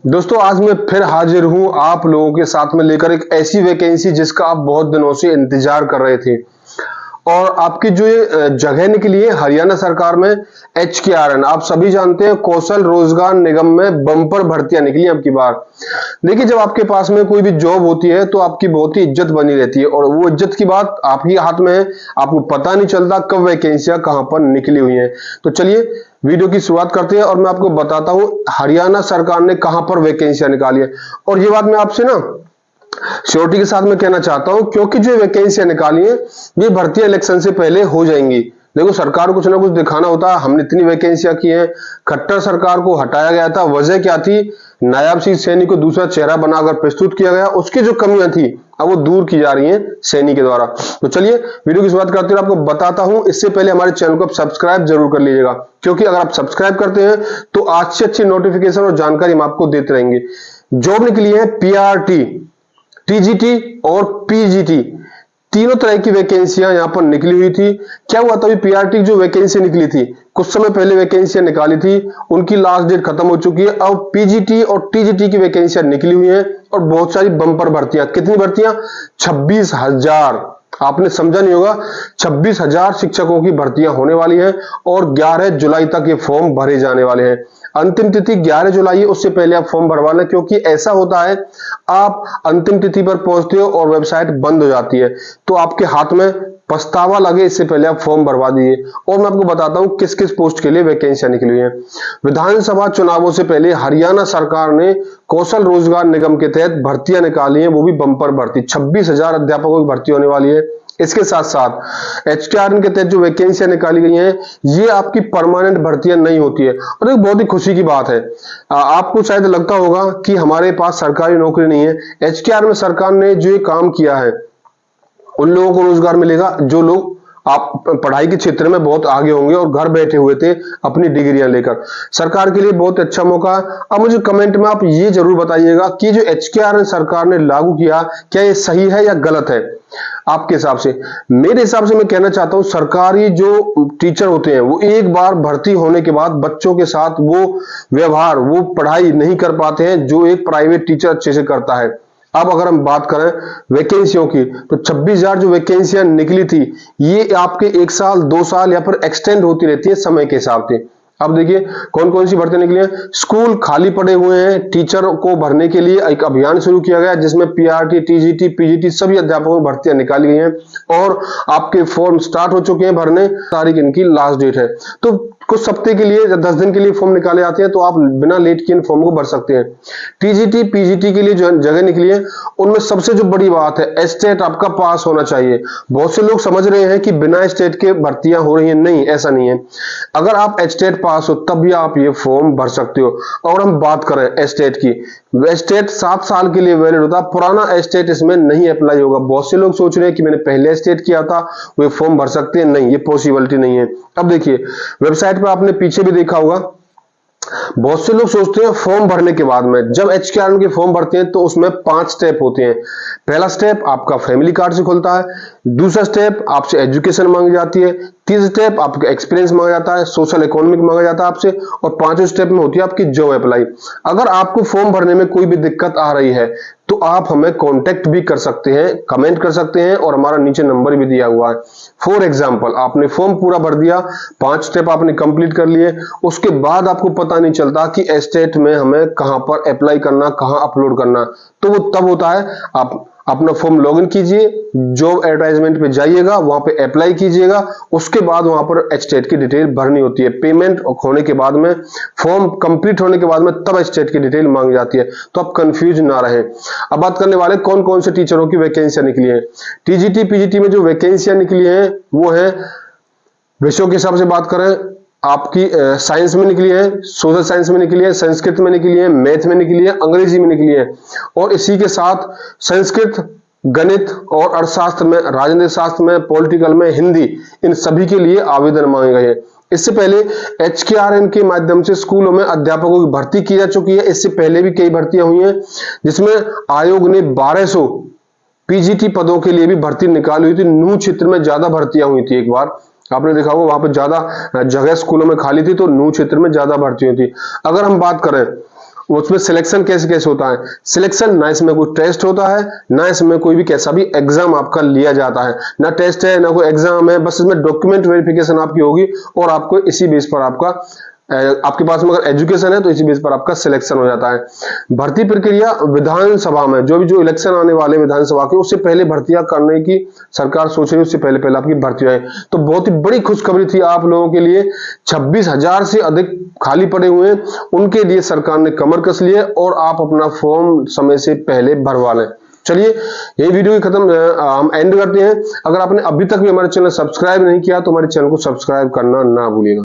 दोस्तों आज मैं फिर हाजिर हूं आप लोगों के साथ में लेकर एक ऐसी वैकेंसी जिसका आप बहुत दिनों से इंतजार कर रहे थे। और आपकी जो ये जगह निकली है हरियाणा सरकार में HKRN, आप सभी जानते हैं कौशल रोजगार निगम में बम्पर भर्तियां निकली अब की बार। देखिए जब आपके पास में कोई भी जॉब होती है तो आपकी बहुत ही इज्जत बनी रहती है और वो इज्जत की बात आप ही हाथ में है। आपको पता नहीं चलता कब वैकेंसियां कहां पर निकली हुई हैं। तो चलिए वीडियो की शुरुआत करते हैं और मैं आपको बताता हूं हरियाणा सरकार ने कहां पर वैकेंसियां निकाली है। और ये बात मैं आपसे ना श्योरिटी के साथ में कहना चाहता हूं क्योंकि जो वैकेंसियां निकाली है ये भर्तियां इलेक्शन से पहले हो जाएंगी। देखो सरकार को कुछ ना कुछ दिखाना होता है, हमने इतनी वैकेंसियां की हैं। खट्टर सरकार को हटाया गया था, वजह क्या थी? नायाब सिंह सैनी को दूसरा चेहरा बनाकर प्रस्तुत किया गया, उसकी जो कमियां थी अब वो दूर की जा रही हैं सैनी के द्वारा। तो चलिए वीडियो की शुरुआत करते हुए आपको बताता हूं। इससे पहले हमारे चैनल को आप सब्सक्राइब जरूर कर लीजिएगा क्योंकि अगर आप सब्सक्राइब करते हैं तो अच्छी अच्छी नोटिफिकेशन और जानकारी हम आपको देते रहेंगे। जॉब निकली है PRT, TGT और PGT, तीनों तरह की वैकेंसियां यहां पर निकली हुई थी। क्या हुआ था? PRT जो वैकेंसी निकली थी कुछ समय पहले वैकेंसियां निकाली थी, उनकी लास्ट डेट खत्म हो चुकी है। अब PGT और TGT की वैकेंसियां निकली हुई हैं और बहुत सारी बम्पर भर्तियां। कितनी भर्तियां? 26,000। आपने समझा नहीं होगा, 26,000 शिक्षकों की भर्तियां होने वाली हैं और 11 जुलाई तक ये फॉर्म भरे जाने वाले हैं। अंतिम तिथि 11 जुलाई है, उससे पहले आप फॉर्म भरवा लें क्योंकि ऐसा होता है आप अंतिम तिथि पर पहुंचते हो और वेबसाइट बंद हो जाती है तो आपके हाथ में पछतावा लगे इससे पहले आप फॉर्म भरवा दीजिए। और मैं आपको बताता हूं किस किस पोस्ट के लिए वैकेंसियां निकली हुई हैं। विधानसभा चुनावों से पहले हरियाणा सरकार ने कौशल रोजगार निगम के तहत भर्तियां निकाली हैं, वो भी बम्पर भर्ती। 26,000 अध्यापकों की भर्ती होने वाली है। इसके साथ साथ HKRN के तहत जो वैकेंसियां निकाली गई हैं ये आपकी परमानेंट भर्तियां नहीं होती है। और एक बहुत ही खुशी की बात है, आपको शायद लगता होगा कि हमारे पास सरकारी नौकरी नहीं है। HKRN में सरकार ने जो ये काम किया है उन लोगों को रोजगार मिलेगा जो लोग आप पढ़ाई के क्षेत्र में बहुत आगे होंगे और घर बैठे हुए थे अपनी डिग्रियां लेकर। सरकार के लिए बहुत अच्छा मौका है। अब मुझे कमेंट में आप ये जरूर बताइएगा कि जो HKRN सरकार ने लागू किया क्या ये सही है या गलत है आपके हिसाब से? मेरे हिसाब से मैं कहना चाहता हूं सरकारी जो टीचर होते हैं वो एक बार भर्ती होने के बाद बच्चों के साथ वो व्यवहार, वो पढ़ाई नहीं कर पाते हैं जो एक प्राइवेट टीचर अच्छे से करता है। अब अगर हम बात करें वैकेंसियों की तो 26,000 जो वैकेंसियां निकली थी ये आपके 1 साल 2 साल या फिर एक्सटेंड होती रहती है समय के हिसाब से। अब देखिए कौन कौन सी भर्ती निकली है। स्कूल खाली पड़े हुए हैं, टीचर को भरने के लिए एक अभियान शुरू किया गया जिसमें PRT, TGT, PGT सभी अध्यापकों की भर्तियां निकाली गई हैं और आपके फॉर्म स्टार्ट हो चुके हैं भरने। तारीख इनकी लास्ट डेट है तो कुछ हफ्ते के लिए 10 दिन के लिए फॉर्म निकाले जाते हैं तो आप बिना लेट किए इन फॉर्म को भर सकते हैं। TGT, PGT के लिए जो जगह निकली है उनमें सबसे जो बड़ी बात है स्टेट आपका पास होना चाहिए। बहुत से लोग समझ रहे हैं कि बिना स्टेट के भर्तियां हो रही हैं, नहीं ऐसा नहीं है। अगर आप स्टेट पास हो तब भी आप ये फॉर्म भर सकते हो। और हम बात करें स्टेट की, स्टेट 7 साल के लिए वैलिड होता है, पुराना स्टेट इसमें नहीं अप्लाई होगा। बहुत से लोग सोच रहे हैं कि मैंने पहले स्टेट किया था वो फॉर्म भर सकते हैं, नहीं ये पॉसिबिलिटी नहीं है। अब देखिए वेबसाइट पर आपने पीछे भी देखा होगा बहुत से लोग सोचते हैं फॉर्म भरने के बाद में जब HKRN के फॉर्म भरते हैं तो उसमें 5 स्टेप होते हैं। पहला स्टेप आपका फैमिली कार्ड से खुलता है, दूसरा स्टेप आपसे एजुकेशन मांगी जाती है, तीसरा स्टेप आपका एक्सपीरियंस मांगा जाता है, सोशल इकोनॉमिक मांगा जाता है आपसे, और पांचवें स्टेप में होती है आपकी जॉब अप्लाई। अगर आपको फॉर्म भरने में कोई भी दिक्कत आ रही है तो आप हमें कांटेक्ट भी कर सकते हैं, कमेंट कर सकते हैं और हमारा नीचे नंबर भी दिया हुआ है। फॉर एग्जांपल आपने फॉर्म पूरा भर दिया, 5 स्टेप आपने कंप्लीट कर लिए, उसके बाद आपको पता नहीं चलता कि स्टेट में हमें कहां पर अप्लाई करना, कहां अपलोड करना, तो वो तब होता है आप अपना फॉर्म लॉगिन कीजिए, जॉब एडवर्टाइजमेंट पे जाइएगा, वहां पे अप्लाई कीजिएगा, उसके बाद वहां पर स्टेट की डिटेल भरनी होती है। पेमेंट होने के बाद में, फॉर्म कंप्लीट होने के बाद में तब स्टेट की डिटेल मांगी जाती है, तो आप कंफ्यूज ना रहे। अब बात करने वाले कौन कौन से टीचरों की वैकेंसियां निकली है। TGT, PGT में जो वैकेंसियां निकली है वो है, विषयों के हिसाब से बात करें आपकी साइंस में निकली है, सोशल साइंस में निकली है, संस्कृत में निकली है, मैथ में निकली है, अंग्रेजी में निकली है। और इसी के साथ संस्कृत, गणित और अर्थशास्त्र में, राजनीति शास्त्र में, पॉलिटिकल में, हिंदी, इन सभी के लिए आवेदन मांगे गए हैं। इससे पहले HKRN के माध्यम से स्कूलों में अध्यापकों की भर्ती की जा चुकी है। इससे पहले भी कई भर्तियां हुई हैं जिसमें आयोग ने 1200 PGT पदों के लिए भी भर्ती निकाली हुई थी। नूह क्षेत्र में ज्यादा भर्तियां हुई थी, एक बार आपने देखा होगा वहां पर ज्यादा जगह स्कूलों में खाली थी तो नूह क्षेत्र में ज्यादा भर्ती हुई थी। अगर हम बात करें उसमें सिलेक्शन कैसे कैसे होता है। सिलेक्शन ना इसमें कोई टेस्ट होता है, ना इसमें कोई भी कैसा भी एग्जाम आपका लिया जाता है, ना टेस्ट है ना कोई एग्जाम है, बस इसमें डॉक्यूमेंट वेरिफिकेशन आपकी होगी और आपको इसी बेस पर आपके पास में अगर एजुकेशन है तो इसी बेस पर आपका सिलेक्शन हो जाता है। भर्ती प्रक्रिया विधानसभा में जो इलेक्शन आने वाले विधानसभा के, उससे पहले भर्तियां करने की सरकार सोच रही है, उससे पहले पहले आपकी भर्ती है। तो बहुत ही बड़ी खुशखबरी थी आप लोगों के लिए। 26,000 से अधिक खाली पड़े हुए हैं, उनके लिए सरकार ने कमर कस ली है और आप अपना फॉर्म समय से पहले भरवा लें। चलिए यही वीडियो की हम एंड करते हैं। अगर आपने अभी तक भी हमारे चैनल सब्सक्राइब नहीं किया तो हमारे चैनल को सब्सक्राइब करना ना भूलिएगा।